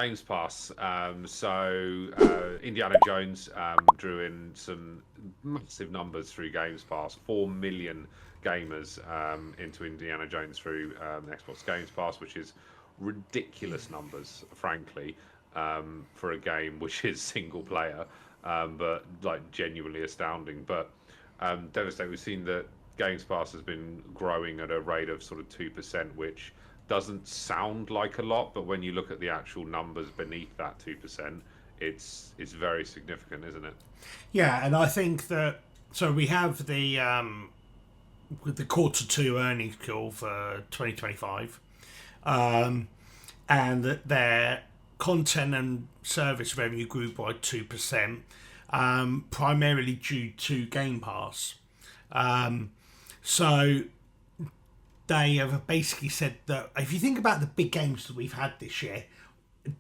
Games Pass. Indiana Jones drew in some massive numbers through Games Pass. 4 million gamers into Indiana Jones through Xbox Games Pass, which is ridiculous numbers, frankly, for a game which is single player, but like genuinely astounding. But devastating. We've seen that Games Pass has been growing at a rate of sort of 2%, which doesn't sound like a lot, but when you look at the actual numbers beneath that 2%, it's very significant, isn't it? Yeah, and I think that so we have with the quarter two earnings call for 2025, and that their content and service revenue grew by 2%, primarily due to Game Pass. So they have basically said that if you think about the big games that we've had this year,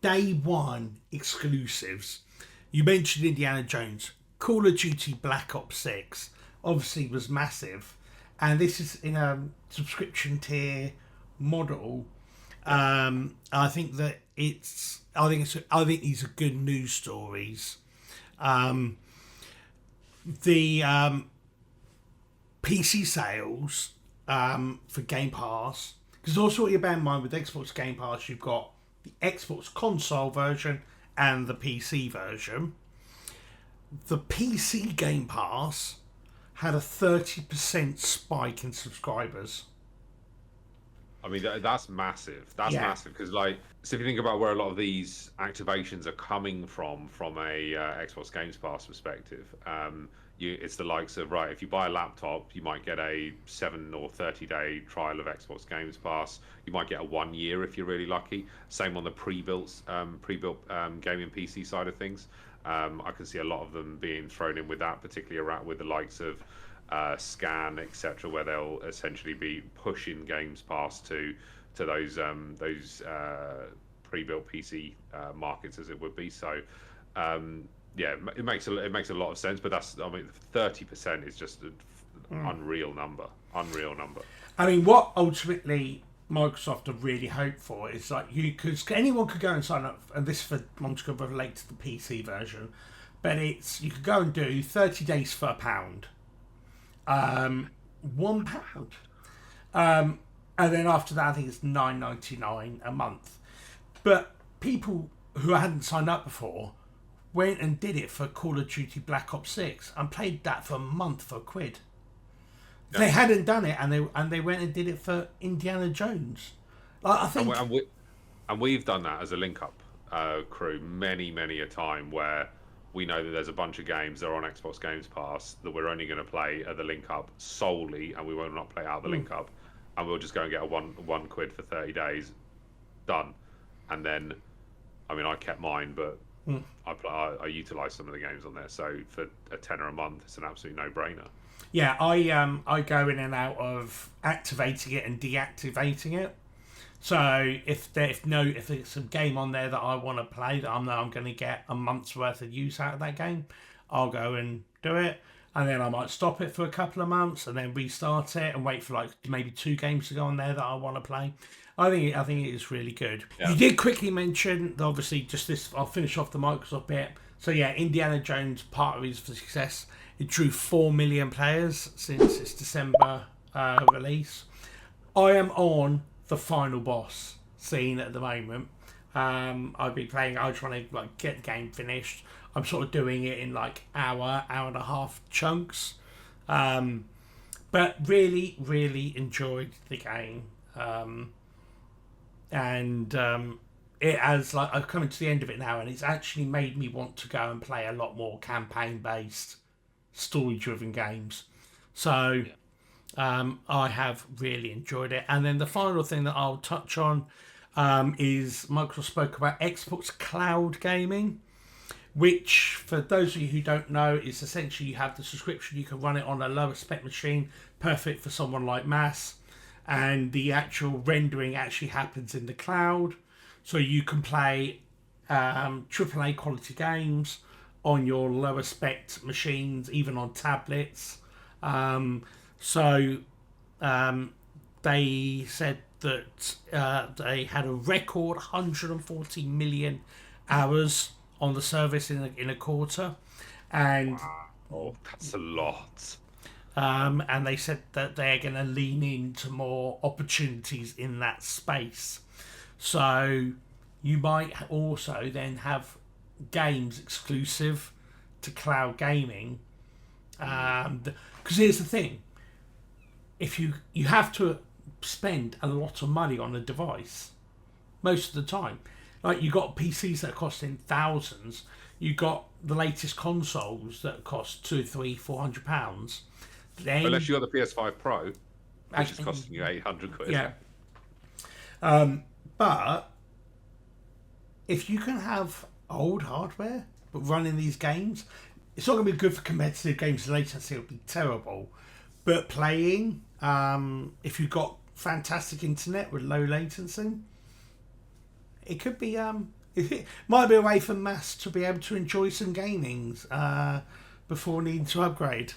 day one exclusives, you mentioned Indiana Jones, Call of Duty Black Ops 6 obviously was massive, and this is in a subscription tier model. I think that I think these are good news stories. The PC sales for Game Pass, because also what you bear in mind with Xbox Game Pass, you've got the Xbox console version and the PC version. The PC Game Pass had a 30% spike in subscribers. I mean, that's massive. That's Yeah. massive because, like, so if you think about where a lot of these activations are coming from a Xbox Games Pass perspective, it's the likes of, right, if you buy a laptop, you might get a 7 or 30-day trial of Xbox Games Pass. You might get a 1 year if you're really lucky. Same on the pre-built gaming PC side of things. I can see a lot of them being thrown in with that, particularly around with the likes of Scan, etc., where they'll essentially be pushing Games Pass to those pre-built PC markets, as it would be. So yeah, it makes a lot of sense. But 30% is just an unreal number. Unreal number. I mean, what ultimately Microsoft have really hoped for is like because anyone could go and sign up, and this for Monster could relate to the PC version, but it's you could go and do 30 days for £1. £1. And then after that, I think it's $9.99 a month. But people who hadn't signed up before went and did it for Call of Duty Black Ops 6 and played that for a month for £1. Yeah. They hadn't done it, and they went and did it for Indiana Jones. Like, I think, and we've done that as a link up crew many a time where we know that there's a bunch of games that are on Xbox Games Pass that we're only going to play at the link up solely, and we will not play out of the link up, and we'll just go and get a one quid for 30 days, done. And then, I mean, I kept mine, but I utilised some of the games on there. So for a tenner a month, it's an absolute no-brainer. yeah, I go in and out of activating it and deactivating it. So if it's a game on there that I want to play that I know I'm going to get a month's worth of use out of that game, I'll go and do it, and then I might stop it for a couple of months and then restart it and wait for like maybe 2 games to go on there that I want to play. I think it is really good. Yeah. You did quickly mention obviously just this. I'll finish off the Microsoft bit. So yeah, Indiana Jones, part of his success, it drew 4 million players since its December release. I am on the final boss scene at the moment. I've been playing. I was trying to like get the game finished. I'm sort of doing it in like hour and a half chunks. But really enjoyed the game. And it has like I've come to the end of it now, and it's actually made me want to go and play a lot more campaign-based, story-driven games. So. I have really enjoyed it. And then the final thing that I'll touch on is Microsoft spoke about Xbox Cloud Gaming, which, for those of you who don't know, is essentially you have the subscription, you can run it on a lower spec machine, perfect for someone like Mass, and the actual rendering actually happens in the cloud, so you can play AAA quality games on your lower spec machines, even on tablets. So they said that they had a record 140 million hours on the service in a quarter, and Oh, that's a lot. and they said that they're going to lean into more opportunities in that space. So you might also then have games exclusive to cloud gaming. Because here's the thing: if you have to spend a lot of money on a device most of the time, like you got PCs that are costing thousands, you got the latest consoles that cost £200, £300, £400. Then Unless you got the PS5 Pro, which is costing you 800 quid. yeah. But if you can have old hardware but running these games, it's not going to be good for competitive games. Latency will be terrible. But playing, if you've got fantastic internet with low latency, it could be. It might be a way for mass to be able to enjoy some gamings before needing to upgrade.